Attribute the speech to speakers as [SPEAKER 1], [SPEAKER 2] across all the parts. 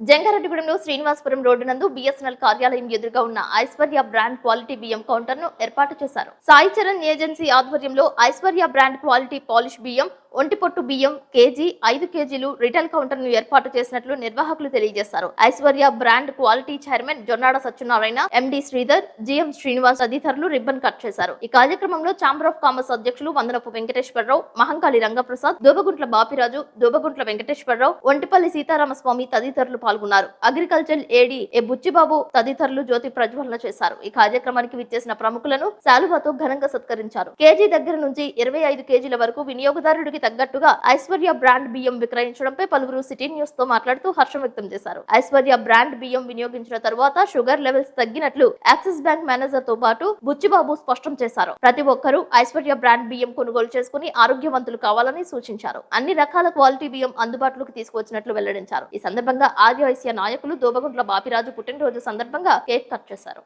[SPEAKER 1] జంగారెడ్డిగూడెంలో Srinivasapuram road నందు BSNL కార్యాలయం ఎదురుగా ఉన్న ఐశ్వర్య బ్రాండ్ క్వాలిటీ బియ్యం కౌంటర్ ను ఏర్పాటు చేశారు. సాయి చరణ్ ఏజెన్సీ ఆధ్వర్యంలో ఐశ్వర్య బ్రాండ్ క్వాలిటీ పాలిష్ బియ్యం, ఒంటిపొట్టు బియ్యం కేజీ 5 కేజీలు రిటైల్ కౌంటర్ ను ఏర్పాటు చేసినట్లు నిర్వాహకులు తెలియజేశారు. Aishwarya brand quality chairman Jonnada Satyanarayana, MD Sridhar, GM Srinivas తదితరులు రిబ్బన్ కట్ చేశారు. ఈ కార్యక్రమంలో ఛాంబర్ ఆఫ్ కామర్స్ అధ్యక్షులు వందనపు వెంకటేశ్వరరావు, మహంకాళి రంగప్రసాద్, దోబగుంట్ల బాపిరాజు, దోబగుంట్ల వెంకటేశ్వరరావు, ఒంటిపల్లి సీతారామస్వామి తదితరులు పాల్గొన్నారు. అగ్రికల్చర్ ఏడీ ఏ బుచ్చిబాబు తదితరులు జ్యోతి ప్రజ్వలన చేశారు. ఈ కార్యక్రమానికి విచ్చేసిన ప్రముఖులను శాలువాతో ఘనంగా సత్కరించారు. కేజీ దగ్గర నుంచి 25 కేజీల వరకు వినియోగదారుడికి తగ్గట్టుగా ఐశ్వర్య బ్రాండ్ బియ్యం విక్రయించడంపై పలువురు సిటీ న్యూస్ తో మాట్లాడుతూ హర్షం వ్యక్తం చేశారు. ఐశ్వర్య బ్రాండ్ బియ్యం వినియోగించిన తరువాత షుగర్ లెవెల్స్ తగ్గినట్లు యాక్సిస్ బ్యాంక్ మేనేజర్ తో పాటు బుచ్చిబాబు స్పష్టం చేశారు. ప్రతి ఒక్కరూ ఐశ్వర్య బ్రాండ్ బియ్యం కొనుగోలు చేసుకుని ఆరోగ్యవంతులు కావాలని సూచించారు. అన్ని రకాల క్వాలిటీ బియ్యం అందుబాటులోకి తీసుకువచ్చినట్లు వెల్లడించారు. ఈ సందర్భంగా ఆర్యవైశ్య నాయకులు దోబగుంట్ల బాపిరాజు పుట్టినరోజు సందర్భంగా కేక్ కట్ చేశారు.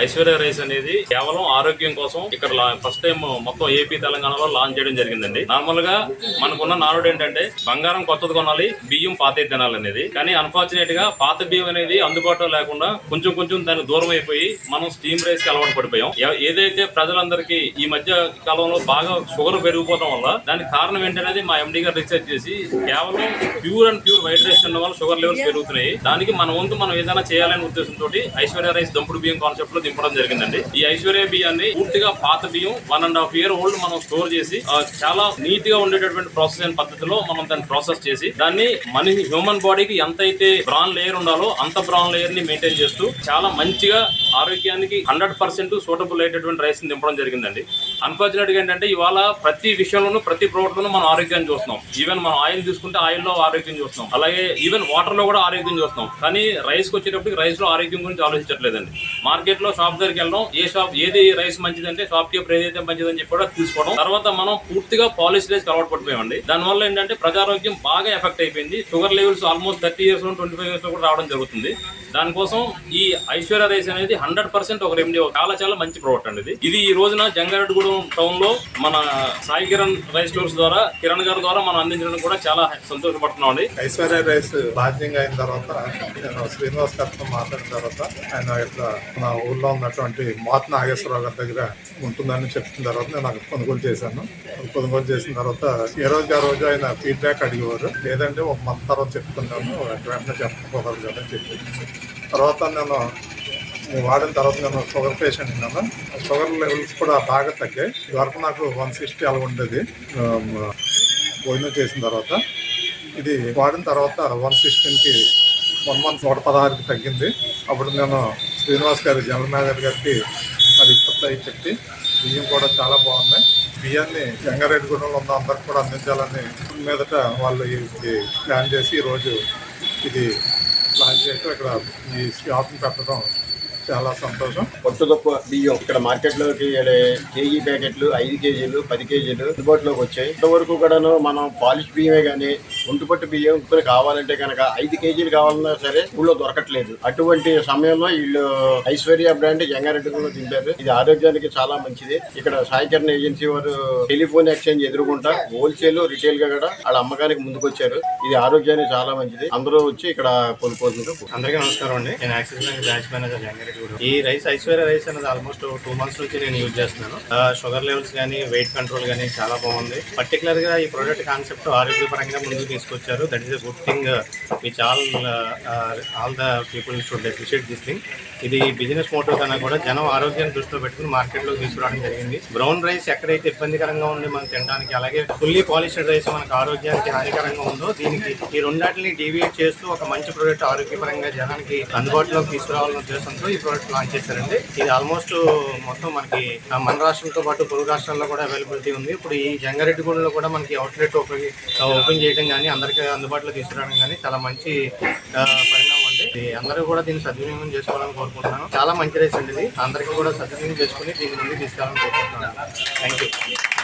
[SPEAKER 2] ఐశ్వర్య రైస్ అనేది కేవలం ఆరోగ్యం కోసం ఇక్కడ ఫస్ట్ టైం మొత్తం ఏపీ తెలంగాణలో లాంచ్ చేయడం జరిగిందండి. నార్మల్ గా మనకున్న నానుడు ఏంటంటే బంగారం కొత్తది కొనాలి, బియ్యం పాత తినాలనేది. కానీ అన్ఫార్చునేట్ గా పాత బియ్యం అనేది అందుబాటులో లేకుండా కొంచెం దానికి దూరం అయిపోయి మనం స్టీమ్ రైస్ కి అలవాటు పడిపోయాం. ఏదైతే ప్రజలందరికీ ఈ మధ్య కాలంలో బాగా షుగర్ పెరిగిపోవడం వల్ల దానికి కారణం ఏంటనేది మా ఎండి గారు రీసెర్చ్ చేసి కేవలం ప్యూర్ వైట్ రైస్ తినడం వల్ల షుగర్ లెవెల్స్ పెరుగుతున్నాయి. దానికి మన వంతు మనం ఏదైనా చేయాలనే ఉద్దేశంతో ఐశ్వర్య రైస్ దంపుడు బియ్యం కాన్సెప్ట్ లో దింపడం జరిగిందండి. ఈ ఐశ్వర్య బియ్యాన్ని పూర్తిగా పాత బియ్యం 1.5 year ఓల్డ్ మనం స్టోర్ చేసి చాలా నీట్ గా ఉండేటటువంటి ప్రాసెస్ అయిన పద్ధతిలో మనం దాన్ని ప్రాసెస్ చేసి దాన్ని మనిషి హ్యూమన్ బాడీకి ఎంత అయితే బ్రాన్ లేయర్ ఉండాలో అంత బ్రాన్ లేయర్ ని మెయింటైన్ చేస్తూ చాలా మంచిగా ఆరోగ్యానికి 100% సూటబుల్ అయ్యేటటువంటి రైస్ ని దింపడం జరిగిందండి. అన్ఫార్చునేట్ గా ఏంటంటే ఇవాళ ప్రతి విషయంలోనూ ప్రతి ప్రోడక్ట్ లోనూ మనం ఆరోగ్యాన్ని చూస్తున్నాం. ఈవెన్ మనం ఆయిల్ తీసుకుంటే ఆయిల్ లో ఆరోగ్యం చూస్తున్నాం, అలాగే ఈవెన్ వాటర్ లో కూడా ఆరోగ్యం చూస్తున్నాం. కానీ రైస్ కి వచ్చేటప్పటికి రైస్ లో ఆరోగ్యం గురించి ఆలోచించట్లేదండి. మార్కెట్ లో షాప్ దగ్గరికి వెళ్ళడం, ఏది రైస్ మంచిదంటే షాప్ కీపర్ ఏదైతే మంచిదని చెప్పి కూడా తీసుకోవడం, తర్వాత మనం పూర్తిగా పాలిష్ రైస్ అలవాటు పడిపోయామండి. దానివల్ల ఏంటంటే ప్రజారోగ్యం బాగా ఎఫెక్ట్ అయిపోయింది. Sugar levels almost 30 years 25 years కూడా రావడం జరుగుతుంది. దానికోసం ఈ ఐశ్వర్య రైస్ అనేది 100% ఒక రెమెడీ, చాలా మంచి ప్రోడక్ట్ అండి. ఇది ఈ రోజున జంగారెడ్డిగూడెం టౌన్ లో మన సాయి కిరణ్ రైస్ స్టోర్స్ ద్వారా కిరణ్ గారి ద్వారా మనం అందించడం కూడా చాలా సంతోషపడుతున్నాం అండి.
[SPEAKER 3] ఐశ్వర్య రైస్ బాధ్యంగా అయిన తర్వాత నేను శ్రీనివాస్ గారితో మాట్లాడిన తర్వాత ఆయన మన ఊళ్ళో ఉన్నటువంటి మహాత్మ నాగేశ్వరరావు గారి దగ్గర ఉంటుందని చెప్పిన తర్వాత నేను నాకు కొనుగోలు చేశాను. కొనుగోలు చేసిన తర్వాత ఏ రోజు ఆయన ఫీడ్బ్యాక్ అడిగేవారు. లేదంటే ఒక మంత్ తర్వాత చెప్తున్నాను, వెంటనే చెప్పకపోవాలి కదా అని చెప్పి తర్వాత నేను వాడిన తర్వాత నేను షుగర్ పేషెంట్ ఉన్నాను. షుగర్ లెవెల్స్ కూడా బాగా తగ్గాయి. ఇదివరకు నాకు 160 అలా ఉండేది. భోజనం చేసిన తర్వాత ఇది వాడిన తర్వాత 116కి 1 month 116కి తగ్గింది. అప్పుడు నేను శ్రీనివాస్ గారి జనరల్ మేనేజర్ గారికి అది కొత్త చెప్పి బియ్యం కూడా చాలా బాగున్నాయి, బియ్యాన్ని జంగారెడ్డిగూడెంలో ఉన్న అందరికి కూడా అందించాలని మీదట వాళ్ళు ఇది ప్లాన్ చేసి ఈరోజు ఇది ప్లాన్ చేయడం ఇక్కడ ఈ షాప్ని పెట్టడం చాలా సంతోషం.
[SPEAKER 4] కొత్త గొప్ప బియ్యం ఇక్కడ మార్కెట్లోకి కేజీ ప్యాకెట్లు 5 కేజీలు 10 కేజీలు అందుబాటులోకి వచ్చాయి. ఇంతవరకు కూడాను మనం పాలిష్ బియ్యమే కానీ ఒంటిపట్టు బియ్యం ఇప్పుడు కావాలంటే కనుక 5 కేజీలు కావాలన్నా సరే ఊళ్ళో దొరకట్లేదు. అటువంటి సమయంలో వీళ్ళు ఐశ్వర్య బ్రాండ్ జంగారెడ్డిగూడెంలో దింపారు. ఇది ఆరోగ్యానికి చాలా మంచిది. ఇక్కడ సాయి చరణ్ ఏజెన్సీ వారు టెలిఫోన్ ఎక్స్చేంజ్ ఎదురుకుంటా హోల్సేల్ రిటైల్ గా కూడా వాళ్ళ అమ్మకానికి ముందుకొచ్చారు. ఇది ఆరోగ్యానికి చాలా మంచిది. అందరూ వచ్చి ఇక్కడ కొనుక్కోవచ్చు.
[SPEAKER 5] అందరికీ నమస్కారం అండి. నేను axis bank branch manager Jangareddy. ఈ రైస్ ఐశ్వర్య రైస్ అనేది ఆల్మోస్ట్ 2 months నుంచి నేను యూజ్ చేస్తున్నాను. షుగర్ లెవెల్స్ కానీ వెయిట్ కంట్రోల్ కానీ చాలా బాగుంది. పర్టికులర్ గా ఈ ప్రోడక్ట్ కాన్సెప్ట్ ఆరోగ్యపరంగా ముందుకు తీసుకొచ్చారు. That is a good thing which all the people should appreciate this thing. ఇది బిజినెస్ మోటో కన్నా కూడా జనం ఆరోగ్యాన్ని దృష్టిలో పెట్టుకుని మార్కెట్లోకి తీసుకురావడం జరిగింది. బ్రౌన్ రైస్ ఎక్కడైతే ఇబ్బందికరంగా ఉంది మనం తినడానికి, అలాగే ఫుల్లీ పాలిష్డ్ రైస్ మనకు ఆరోగ్యానికి హానికరంగా ఉందో దీనికి ఈ రెండాటిని డీవియేట్ చేస్తూ ఒక మంచి ప్రోడక్ట్ ఆరోగ్యపరంగా జనానికి అందుబాటులోకి తీసుకురావాలనే ఉద్దేశంతో ఈ ప్రోడక్ట్ లాంచ్ చేశారండి. ఇది ఆల్మోస్ట్ మొత్తం మనకి మన రాష్ట్రంతో పాటు పొరుగు రాష్ట్రాల్లో కూడా అవైలబిలిటీ ఉంది. ఇప్పుడు ఈ జంగారెడ్డిగూడెంలో కూడా మనకి అవుట్లెట్ ఓపెన్ చేయడం కానీ అందరికీ అందుబాటులో తీసుకురావడం కానీ చాలా మంచి పరిణామం అండి. అందరూ కూడా దీన్ని సద్వినియోగం చేసుకోవాలని కోరుకుంటున్నాను. చాలా మంచి రైస్ అండి. ఇది అందరికీ కూడా సద్వినియోగం చేసుకుని దీని నుండి తీసుకెళ్ళాలని కోరుకుంటున్నాను. Thank you.